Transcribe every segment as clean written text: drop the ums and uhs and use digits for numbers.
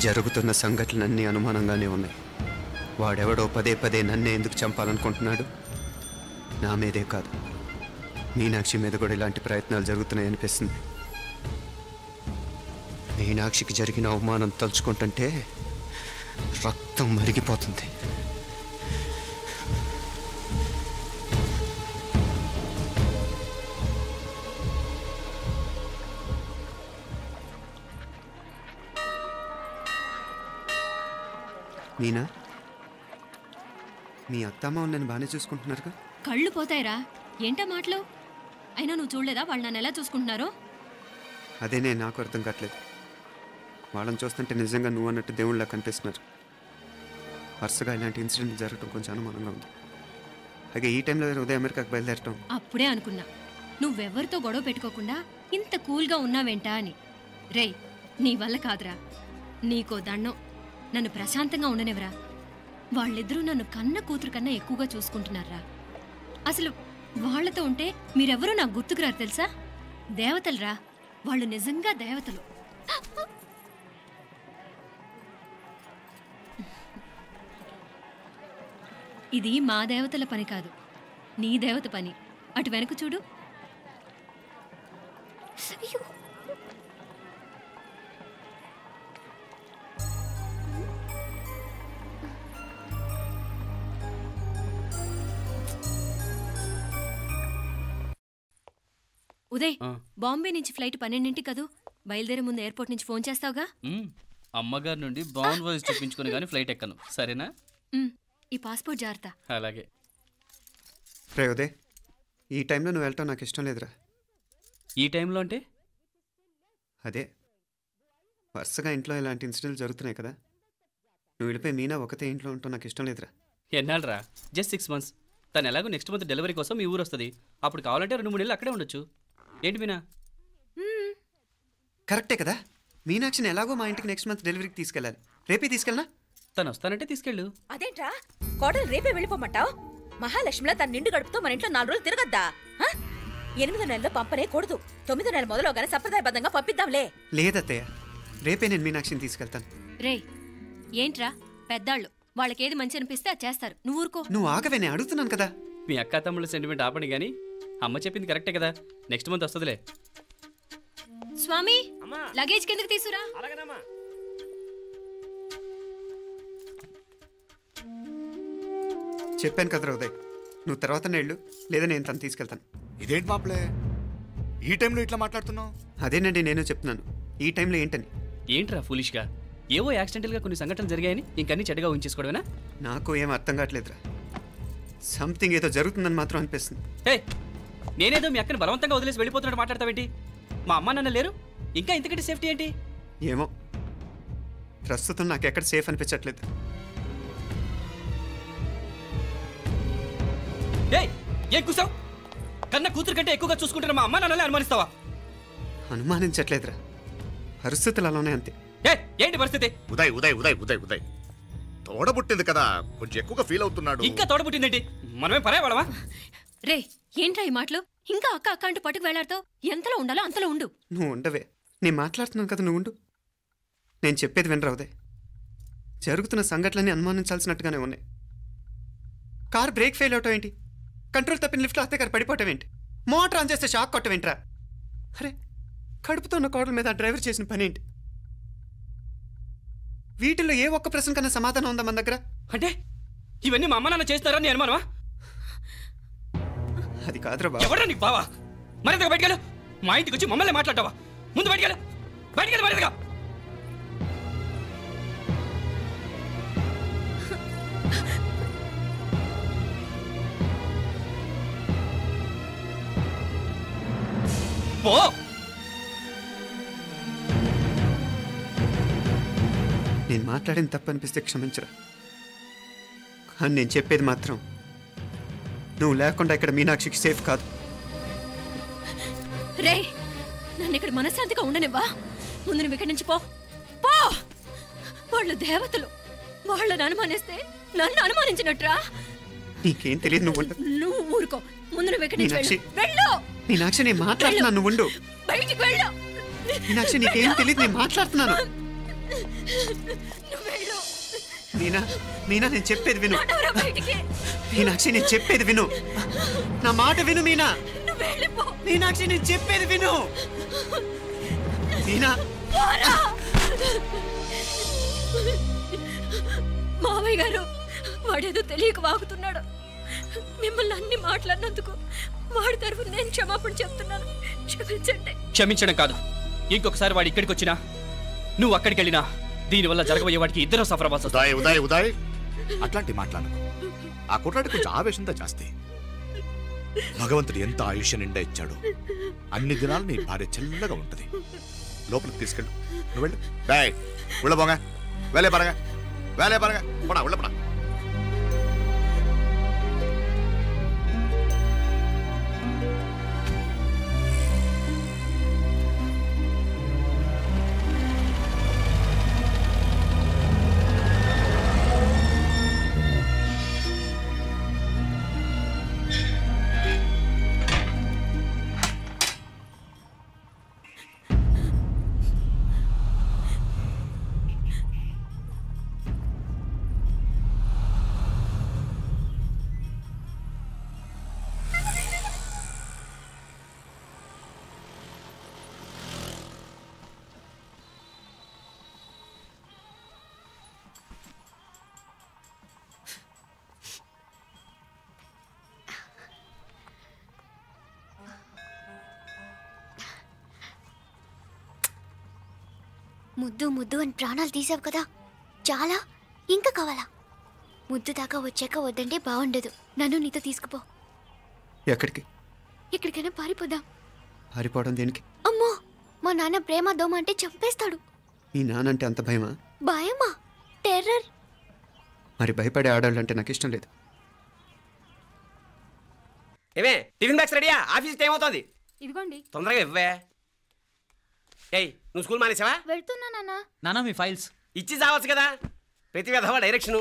జరుగుతున్న సంఘటనలన్నీ అనుమానంగానే ఉన్నాయి. వాడెవడో పదే పదే నన్నే ఎందుకు చంపాలనుకుంటున్నాడు? నా మీదే కాదు, మీనాక్షి మీద కూడా ఇలాంటి ప్రయత్నాలు జరుగుతున్నాయి అనిపిస్తుంది. మీనాక్షికి జరిగిన అవమానం తలుచుకుంటుంటే రక్తం మరిగిపోతుంది. మీనా, మీ అత్తమ్మ నన్ను బాగానే చూసుకుంటున్నారుగా? కళ్ళు పోతాయిరా, ఏంటా మాటలు? అయినా నువ్వు చూడలేదా వాళ్ళు నన్ను ఎలా చూసుకుంటున్నారో? అదేనే నాకు అర్థం కావట్లేదు. వాళ్ళని చూస్తుంటే నిజంగా నువ్వు అన్నట్టు దేవుళ్ళ కనిపిస్తున్నారు. వరుసగా ఇలాంటి ఇన్సిడెంట్ జరగడం కొంచెం అనుమానంగా ఉంది. అలాగే ఈ టైంలో ఉదయం అమెరికాకు బయలుదేరటం. అప్పుడే అనుకున్నా నువ్వెవరితో గొడవ పెట్టుకోకుండా ఇంత కూల్గా ఉన్నావేంటా అని. రేయ్, నీ వల్ల కాదురా, నీకో దండం, నన్ను ప్రశాంతంగా ఉండనివరా. వాళ్ళిద్దరూ నన్ను కన్న కూతురు కన్నా ఎక్కువగా చూసుకుంటున్నారా. అసలు వాళ్లతో ఉంటే మీరెవరూ నాకు గుర్తుకురారు తెలుసా? దేవతలురా వాళ్ళు, నిజంగా దేవతలు. ఇది మా దేవతల పని కాదు, నీ దేవత పని. అటు వెనక చూడు. ఉదయ్, బాంబే నుంచి ఫ్లైట్ 12ంటికి కదూ? బయలుదేరే ముందు ఎయిర్పోర్ట్ నుంచి ఫోన్ చేస్తావుగా? అమ్మగారి నుండి బాండ్ వాయిస్ చూపించుకుని కానీ ఫ్లైట్ ఎక్కను, సరేనా? ఈ పాస్పోర్ట్ జాగ్రత్త. అలాగే. రే ఉదయ్, ఈ టైంలో నువ్వు వెళ్ళటం నాకు ఇష్టం లేదురా. ఈ టైంలో అంటే? అదే వరుసగా ఇంట్లో ఇలాంటి ఇన్సిడెంట్లు జరుగుతున్నాయి కదా, నువ్వు వెళ్ళిపోయి మీనా ఒకతే ఇంట్లో ఉంటావు నాకు ఇష్టం లేదురా. ఎన్నాళ్ళరా? Just 6 months. తను ఎలాగో నెక్స్ట్ మంత్ డెలివరీ కోసం మీ ఊరు వస్తుంది. అప్పుడు కావాలంటే 2-3 నెలలు అక్కడే ఉండొచ్చు. ఏంటి మీనా? కరెక్టే కదా. మీనాక్షిని ఎలాగో మా ఇంటికి నెక్స్ట్ మంత్ డెలివరీకి తీసుకెళ్ళాలి. రేపే తీసుకెళ్ళనా? తను వస్తానంటే తీసుకెళ్ళు. అదేంట్రా కోడలు రేపే వెళ్ళిపోమంటావు? మహాలక్ష్మిలా తన నిండు గడుపుతో మన ఇంట్లో 4 రోజులు తిరగద్దా? 8వ నెలలో పంపనే కూడదు. 9వ నెల మొదలుగానే సంప్రదాయబద్ధంగా పంపిద్దాంలే. లేదత్తయ్య, రేపే నేను మీనాక్షిని తీసుకెళ్తాను. రే, ఏంట్రా పెద్దాళ్ళు, వాళ్ళకేది మంచి అనిపిస్తే అది చేస్తారు. నువ్వు ఊరుకో. నువ్వు ఆగవే, నేను అడుగుతున్నాను కదా. మీ అక్క తమ్ముళ్ళ సెంటిమెంట్ ఆపండి కానీ అమ్మ చెప్పింది కరెక్టే కదా, నెక్స్ట్ మంత్ వస్తుందిలే. స్వామి, లగేజ్ కిందకి తీసురా. చెప్పాను కదరా ఉదయ్, నువ్వు తర్వాత నేళ్ళు లేదా నేను తను తీసుకెళ్తాను. ఇదేంటి మాప్లే, ఈ టైంలో ఇట్లా మాట్లాడుతున్నావు? అదేనండి నేను చెప్తున్నాను, ఈ టైంలో ఏంటని. ఏంట్రా ఫులిష్గా? ఏవో యాక్సిడెంటల్గా కొన్ని సంఘటనలు జరిగాయని ఇంకన్నీ చెడ్డగా ఊహించేసుకోవడమేనా? నాకు ఏం అర్థం కావట్లేదురా. సంథింగ్ ఏదో జరుగుతుందని మాత్రం అనిపిస్తుంది. హే, నేనేదో మీ అక్కని బలవంతంగా వదిలేసి వెళ్ళిపోతున్నట్టు మాట్లాడతావేంటి? మా అమ్మ నాన్న లేరు, ఇంకా ఇంతకంటే సేఫ్టీ ఏంటి? ఏమో, ప్రస్తుతం నాకు ఎక్కడ సేఫ్ అనిపించట్లేదు. ఏం కూసావు? కన్న కూతురు కంటే ఎక్కువగా చూసుకుంటున్న మా అమ్మ నాన్నలే అనుమానిస్తావా? అనుమానించట్లేదురా, పరిస్థితులు అలానే అంతే. ఏంటి పరిస్థితి? ఉదయ్ ఉదయ్ ఉదయ్ ఉదయ్ ఉదయ్ తోడబుట్టింది కదా, కొంచెం ఎక్కువగా ఫీల్ అవుతున్నాడు. ఇంకా తోడబుట్టిందేంటి? మనమే పరాయవాడవా? రే, ఏంట్రా ఈ మాటలు? ఇంకా అక్క అక్క అంటూ పట్టుకు వెళ్లాడుతావు. ఎంతలో ఉండాలో అంతలో ఉండు. నువ్వు ఉండవే, నేను మాట్లాడుతున్నాను కదా, నువ్వు ఉండు. నేను చెప్పేది వినరా ఉదయ్, జరుగుతున్న సంఘటనలన్నీ అనుమానించాల్సినట్టుగానే ఉన్నాయి. కార్ బ్రేక్ ఫెయిల్ అవటం ఏంటి? కంట్రోల్ తప్పిన లిఫ్ట్లో అత్తే గారు పడిపోవటం ఏంటి? మోటార్ ఆన్ చేస్తే షాక్ కొట్టం ఏంట్రా? అరే, కడుపుతో ఉన్న కోడల మీద డ్రైవర్ చేసిన పని ఏంటి? వీటిల్లో ఏ ఒక్క ప్రశ్న కన్నా సమాధానం ఉందా మన దగ్గర? అంటే ఇవన్నీ మా అమ్మ నాన్న చేస్తారా నీ అనుమానమా? అది కాదురా బాబా. ఎవరా నీకు బావా? మరింతగా బయటకెళ్ళు. మా ఇంటికి వచ్చి మమ్మల్ని మాట్లాడతావా? ముందు బయటకెళ్ళు, బయటకెళ్ళు మరింతగా. పో. నేను మాట్లాడిన తప్పు అనిపిస్తే క్షమించరా, కానీ నేను చెప్పేది మాత్రం నువ్వు లేకుండా ఇక్కడ మీనాక్షికి సేఫ్ కాదు. రే, నన్ను ఇక్కడ మనశ్శాంతిగా ఉండనివ్వా. ముందు నువ్వు ఇక్కడి నుంచి పో. పో. వాళ్ళు దేవతలు, వాళ్ళని అనుమానిస్తే నన్ను అనుమానించినట్రా. నీకేం తెలియదు, నువ్వు ఊరుకో. ముందు నువ్వు ఇక్కడి నుంచి వెళ్ళు. మీనాక్షి, నేను మాట్లాడుతున్నాను, నువ్వు ఉండు. బయటికి వెళ్ళు. మీనాక్షి, నీకేం తెలియదు, నేను మాట్లాడుతున్నాను. నువ్వు వెళ్ళు. మీనా మీనా నేను చెప్పేది విను. నడవరా బయటికి. మీనాక్షి నేను చెప్పేది విను. నా మాట విను మీనా. నువ్వు వెళ్ళిపో. మీనాక్షి నేను చెప్పేది విను. మీనా పోరా. మావయ్య గారు వాడేదో తెలియక వాగుతున్నాడు. మిమ్మల్ని అన్ని మాట్లాడినందుకు వాడి తరఫున నేను క్షమాపణ చెప్తున్నాను. క్షమించండి. క్షమించడం కాదు, ఇంకొకసారి వాడు ఇక్కడికి వచ్చినా నువ్వు అక్కడికి వెళ్ళినా దీనివల్ల జరగబోయే వాడికి ఇద్దరు సఫర్ అవ్వాల్సి వస్తుంది. ఉదయ్ ఉదయ్ అట్లాంటి మాట్లాడకు. ఆ కుట్రాడి కొంచెం ఆవేశంతో జాస్తి. భగవంతుడు ఎంత ఆయుష్య నిండా ఇచ్చాడు. అన్ని దినాలు నీ భార్య చల్లగా ఉంటది. లోపలికి తీసుకెళ్ళు. నువ్వు వెళ్ళు. బాయ్ ఉళ్ళ పోగా వేలే పరగా పోడా ఉళ్ళ పడా. ముద్దు ముద్దు అని ప్రాణాలు తీసావు కదా, చాలా ఇంకా కావాలా? ముద్దు దాకా వచ్చాక వద్దంటే బాగుండదు. నన్ను నీతో తీసుకుపో. ఎక్కడికి? ఎక్కడికైనా పారిపోదాం. పారిపోవడం దేనికి? అమ్మో, మా నాన్న ప్రేమ దోమ అంటే చంపేస్తాడు. మీ నానంటే అంత భయమా? భయమా? టెర్రర్. మరి భయపడే ఆడవాళ్ళు అంటే నాకు ఇష్టం లేదు. ఏమే టిఫిన్ బ్యాగ్స్ రెడీయా? ఆఫీస్ టైం అవుతుంది. ఇదిగోండి. తొందరగా ఇవ్వే. ఏయ్ నువ్వు స్కూల్ మానేసావా? వెళ్తున్నా నాన్న. నానా మీ ఫైల్స్ ఇచ్చి చావచ్చు కదా. ప్రతి విధవా డైరెక్షను.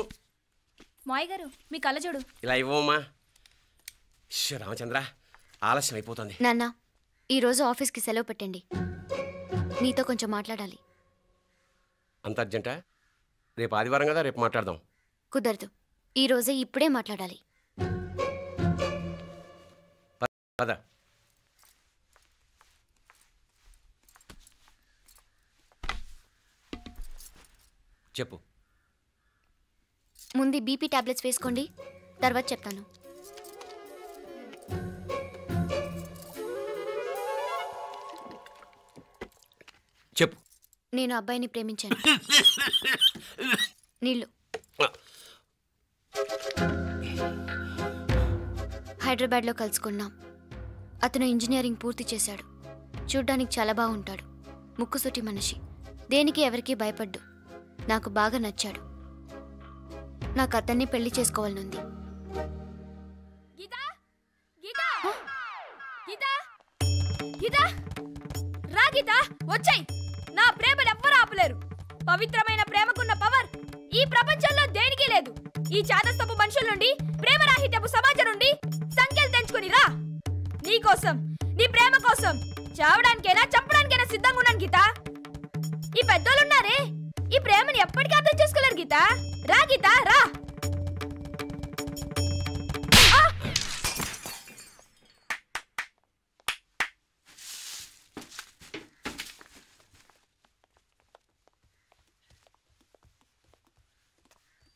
మాయ్ గారు మీ కళ్ళజోడు. ఇలా ఇవ్వమ్మా. రామచంద్ర ఆలస్యం అయిపోతుంది. నాన్న ఈరోజు ఆఫీస్కి సెలవు పెట్టండి. నీతో కొంచెం మాట్లాడాలి. అంత అర్జెంటా? రేపు ఆదివారం కదా, రేపు మాట్లాడదాం. కుదరదు, ఈరోజే ఇప్పుడే మాట్లాడాలి. పద. చెప్పు. ముందు బీపీ టాబ్లెట్స్ వేసుకోండి, తర్వాత చెప్తాను. చెప్పు. నేను అబ్బాయిని ప్రేమించాను. నీళ్ళు. హైదరాబాద్లో కలుసుకున్నాం. అతను ఇంజనీరింగ్ పూర్తి చేశాడు. చూడ్డానికి చాలా బాగుంటాడు. ముక్కుసూటి మనిషి. దేనికి ఎవరికీ భయపడ్డు. నాకు బాగా నచ్చాడు. నాకు అతన్ని పెళ్లి చేసుకోవాలనుంది. వచ్చాయి. నా ప్రేమను ఎవ్వరూ ఆపలేరు. పవిత్రమైన ప్రేమకున్న పవర్ ఈ ప్రపంచంలో దేనికి లేదు. ఈ చాదస్తపు మనుషుల నుండి, ప్రేమరాహిత్యపు సమాజం నుండి సంఖ్యలు తెంచుకుని రా. నీ కోసం, నీ ప్రేమ కోసం చావడానికైనా చంపడానికైనా సిద్ధంగా ఉన్నాను గీత. ఈ పెద్దోళ్ళున్నారే, ఈ ప్రేమని ఎప్పటికీ అర్థం చేసుకోలేరు గీత. రా గీత రా.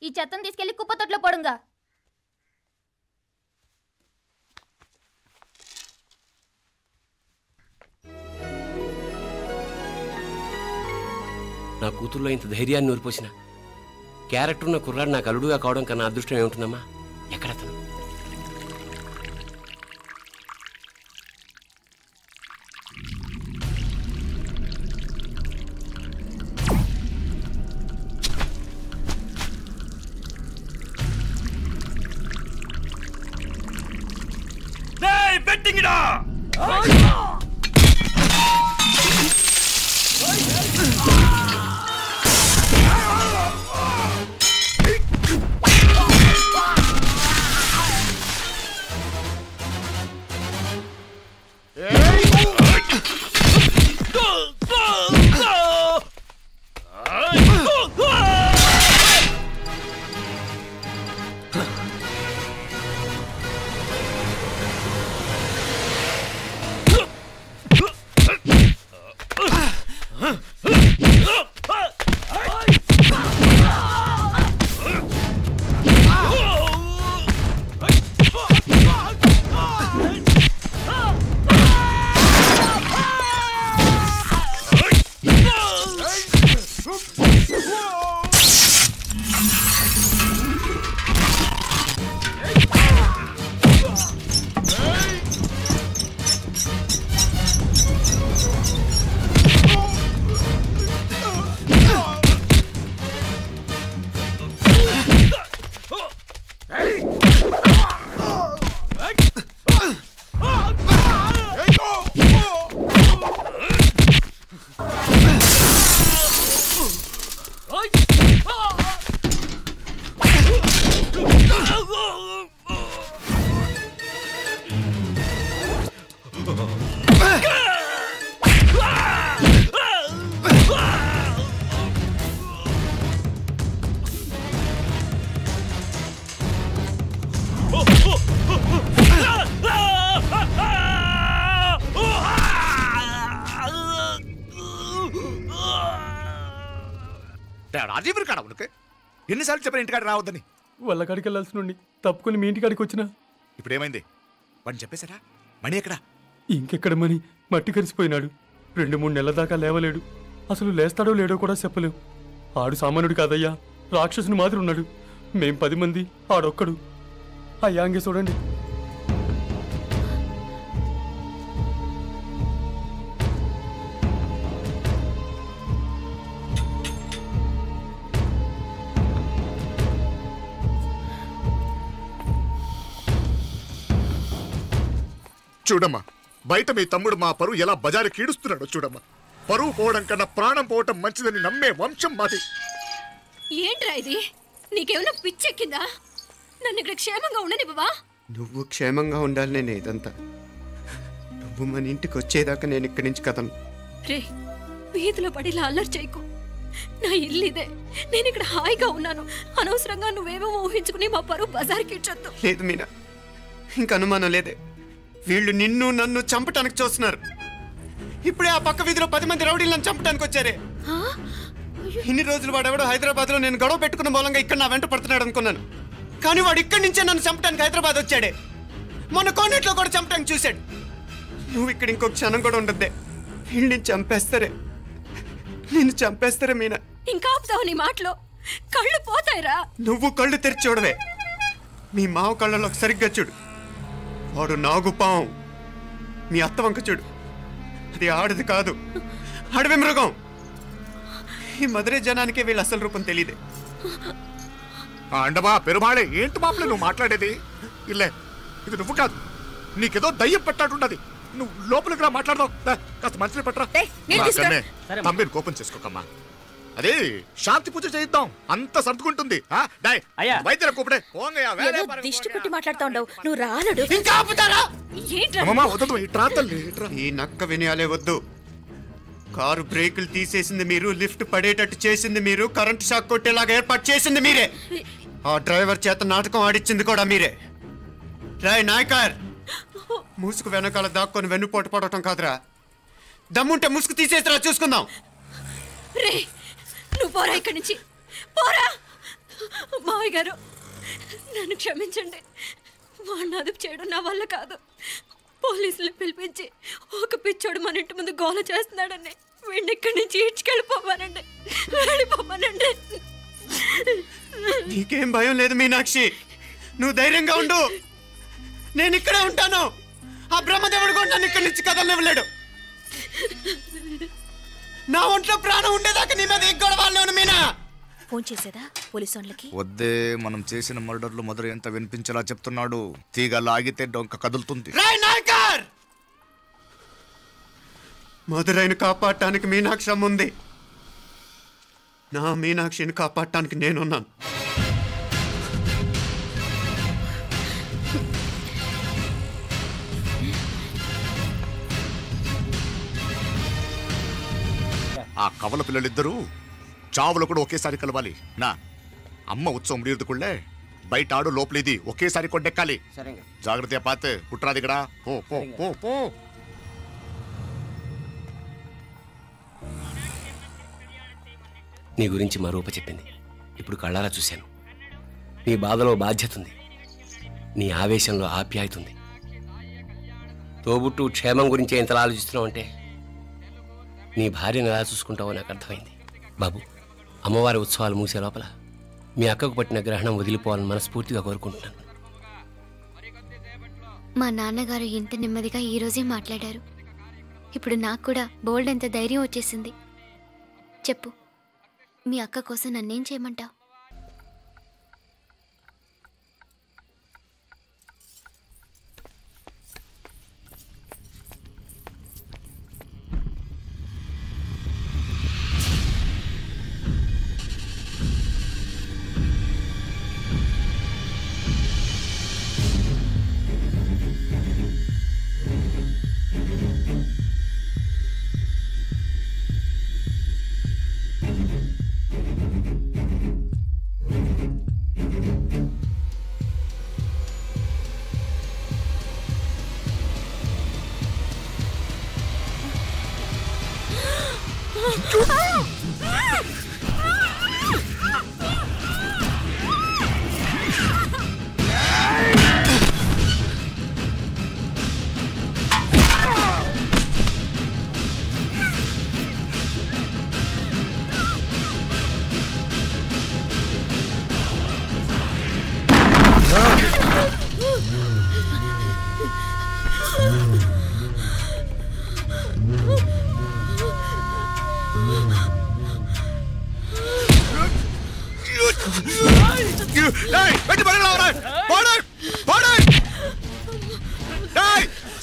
ఈ చెత్తను తీసుకెళ్లి కుప్పతొట్లో పడుంగా. నా కూతుర్లో ఇంత ధైర్యాన్ని నూరిపోసిన క్యారెక్టర్ ఉన్న కుర్రాడు నాకు అల్లుడుగా కావడం కన్నా అదృష్టం ఏముంటుందమ్మా? ఎక్కడతను? రాజీవరి కాడ ఉనకే ఎన్నిసార్లు చెప్పిన ఇంటికాడ రావద్దని. వాళ్ళ కాడికి వెళ్ళాల్సి నుండి తప్పుకొని మీ ఇంటికాడికి వచ్చినా. ఇప్పుడు ఏమైంది? వాడిని చెప్పేశారా? మణి ఎక్కడా? ఇంకెక్కడ మని మట్టి కరిసిపోయినాడు. 2-3 నెలల దాకా లేవలేడు. అసలు లేస్తాడో లేడో కూడా చెప్పలేవు. ఆడు సామాన్యుడు కాదయ్యా, రాక్షసుని మాదిరి ఉన్నాడు. మేం 10 మంది, ఆడొక్కడు. అయ్యా అంగే చూడండి. చూడమ్మా, బయట మీ తమ్ముడు మా పరువు ఎలా బజారు కీడుస్తున్నాడో చూడమ్మా. పరువు పోవడం కన్నా ప్రాణం పోవటం మంచిదని నమ్మే వంశం మాది. ఏంట్రా ఇది? నీకేమైనా పిచ్చెక్కిందా? నన్ను ఇక్కడ క్షేమంగా ఉండనివ్వవా? నువ్వు క్షేమంగా ఉండాలి. నేను ఇదంతా నువ్వు మన ఇంటికి వచ్చేదాకా నేను ఇక్కడి నుంచి కదను. రే, వీధిలో పడి ఇలా అల్లరి చేయకు. నా ఇల్లు ఇదే. నేను ఇక్కడ హాయిగా ఉన్నాను. అనవసరంగా నువ్వేమో ఊహించుకుని మా పరువు బజార్కి ఇచ్చొద్దు. లేదు మీనా, ఇంక అనుమానం లేదే. వీళ్ళు నిన్ను నన్ను చంపటానికి చూస్తున్నారు. ఇప్పుడే ఆ పక్క వీధిలో 10 మంది రౌడీలు నన్ను చంపడానికి వచ్చారే. ఇన్ని రోజులు వాడెవడో హైదరాబాద్లో నేను గొడవ పెట్టుకున్న మూలంగా ఇక్కడ నా వెంట పడుతున్నాడు అనుకున్నాను. కానీ వాడు ఇక్కడి నుంచే నన్ను చంపడానికి హైదరాబాద్ వచ్చాడే. మొన్న కోనేట్లో కూడా చంపడానికి చూశాడు. నువ్వు ఇక్కడ ఇంకొక క్షణం కూడా ఉండద్దే. వీళ్ళని చంపేస్తారే, నిన్ను చంపేస్తారే మీనా. ఇంకా ఆపుతావు నీ మాటలో? కళ్ళు పోతాయిరా. నువ్వు కళ్ళు తెరిచి చూడవే. మీ మావ కళ్ళలో సరిగ్గా చూడు. వాడు నాగుపాం. మీ అత్త వంక చూడు, అది ఆడది కాదు, అడవి మృగం. ఈ మధుரை జనానికే వీళ్ళ అసలు రూపం తెలియదే. అండమా పెరుమాళే, ఏంటి మాపలే నువ్వు మాట్లాడేది? ఇల్లే, ఇది నువ్వు కాదు, నీకేదో దయ్యం పెట్టాడున్నది. నువ్వు లోపలికి రా, మాట్లాడదాం. కాస్త మంచిని పట్టరా. తమ్మిని కోపం చేసుకోకమ్మా. అదే శాంతి పూజ చేయిద్దాం, అంత సర్దుకుంటుంది. వైద్యుల కూపడే దిష్టి పెట్టి మాట్లాడుతూ ఉండవు. నువ్వు రానడు. ఇంకా ఆపుతారా? ఏంట్రా? ఈ నక్క వినయాలే వద్దు. కారు బ్రేకులు తీసేసింది మీరు, లిఫ్ట్ పడేటట్టు చేసింది మీరు, కరెంట్ షాక్ కొట్టేలాగా ఏర్పాటు చేసింది మీరే, ఆ డ్రైవర్ చేత నాటకం ఆడిచ్చింది కూడా మీరే. రాయ్ నాయకర్, ముసుగు వెనకాల దాక్కొని వెన్నుపోటు పడటం కాదురా. దమ్ముంటే ముసుగు తీసేసిరా, చూసుకుందాం. రే, నువ్వు పోరా ఇక్కడి నుంచి, పోరా. మావయ్య గారు, నన్ను క్షమించండి. వాడిని అదుపు చేయడం నా వల్ల కాదు. పోలీసులు పిలిపించి ఒక పిచ్చోడు మన ఇంటి ముందు గోల చేస్తున్నాడని వీడిని ఇక్కడి నుంచి ఈడ్చుకెళ్ళిపోవానండి. వెళ్ళిపోవానండి. నీకేం భయం లేదు మీనాక్షి, నువ్వు ధైర్యంగా ఉండు. నేను ఇక్కడే ఉంటాను. ఆ బ్రహ్మదేవుడు కూడా నన్ను ఇక్కడి నుంచి కదలనివ్వలేడు. నా ఒంట్లో ప్రాణం ఉండేదాకా నీ మీద గొడవలు. మీనా ఫోన్ చేసేదా పోలీసు వాళ్ళకి? వద్దే, మనం చేసిన మర్డర్లు మధుర ఎంత వినిపించేలా చెప్తున్నాడు. తీగ లాగితే డొంక కదులుతుంది. మధురైని కాపాడటానికి మీనాక్షి అమ్మ ఉంది. నా మీనాక్షిని కాపాడటానికి నేనున్నాను. ఆ కవల పిల్లలిద్దరూ చావులు కూడా ఒకేసారి కలవాలి. నా అమ్మ ఉత్సవం ముడియుడుకుళ్ళే బయట ఆడు లోపలిది ఒకేసారి కొట్టెక్కాలి. జాగ్రత్త పాత్ పుట్రా దిగడా. పో పో పో పో. నీ గురించి మా రూప చెప్పింది. ఇప్పుడు కళ్ళారా చూశాను. నీ బాధలో బాధ్యత ఉంది, నీ ఆవేశంలో ఆప్యాయత ఉంది. తోబుట్టు క్షేమం గురించి ఎంతలా ఆలోచిస్తున్నావు అంటే నీ భార్యను ఎలా చూసుకుంటావో నాకు అర్థమైంది. బాబు, అమ్మవారి ఉత్సవాలు మూసే లోపల మీ అక్కకు పట్టిన గ్రహణం వదిలిపోవాలని మనస్ఫూర్తిగా కోరుకుంటున్నాను. మా నాన్నగారు ఇంత నెమ్మదిగా ఈరోజే మాట్లాడారు. ఇప్పుడు నాకు కూడా బోల్డ్ ఎంత ధైర్యం వచ్చేసింది. చెప్పు, మీ అక్క కోసం నన్నేం చేయమంటావు?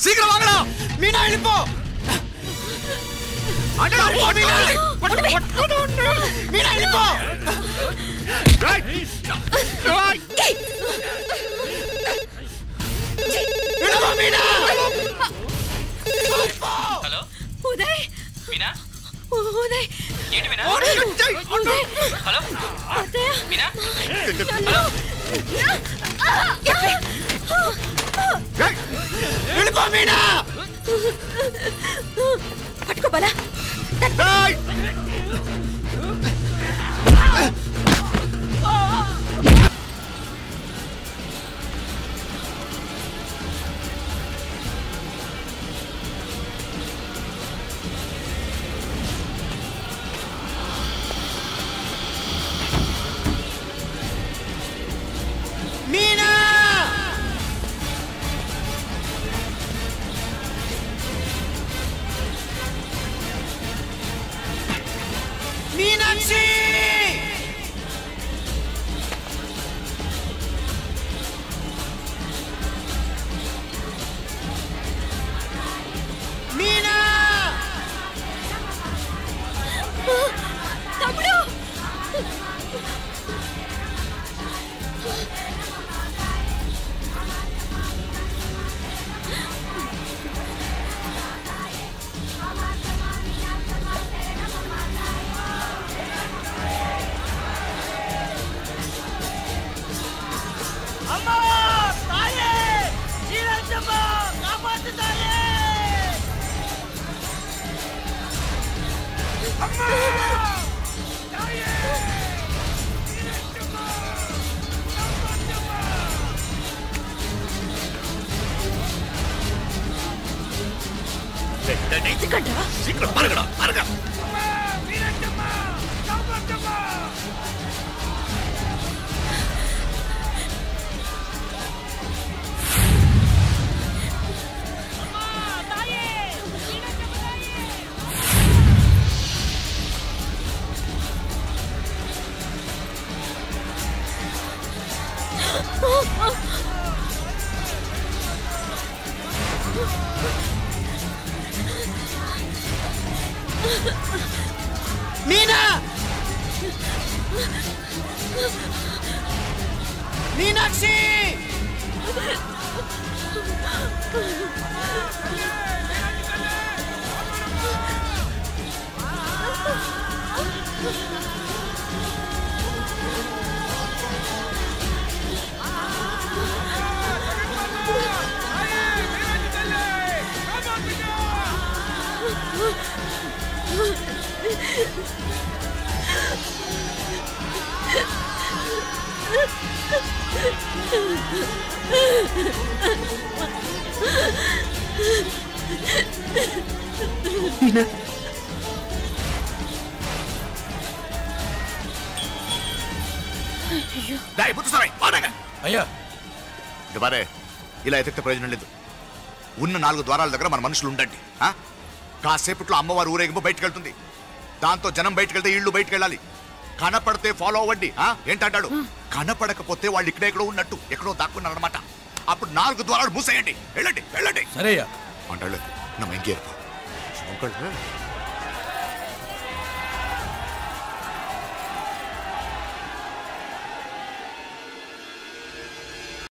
சீக்கிரம் வாங்கடா. மீனா எழுப்போ. மீனா எழுப்போ. హలో ఉదయ్ మీనా ఉదయ్ ఏంటి మీనా ఉదయ్ హలో అత్తయ్య మీనా వెళ్ళిపో మీనా. పట్టుకో బలా. మీనా. మీనాక్షి. మీనా. తమ్ముడు ఎందుకంటా సీక్రెట్ మరగడా మరగ. మీనా. మీనాక్షి. మీనా. అయ్యా ఇవారే ఇలా ఎతికితే ప్రయోజనం లేదు. ఉన్న 4 ద్వారాల దగ్గర మన మనుషులు ఉండండి. కాసేపట్లో అమ్మవారు ఊరేగింపు బయటకు వెళ్తుంది. దాంతో జనం బయటకు వెళ్తే ఇళ్ళు బయటకు వెళ్ళాలి. కనపడితే ఫాలో అవ్వండి. ఏంటంటాడు? కనపడకపోతే వాళ్ళు ఇక్కడెక్కడో ఉన్నట్టు ఎక్కడో దాక్కున్నారు అనమాట. అప్పుడు 4 ద్వారాలు మూసేయండి. వెళ్ళండి వెళ్ళండి. సరేయ్యా అంటాడు. నమ్మ ఇంకేర్పు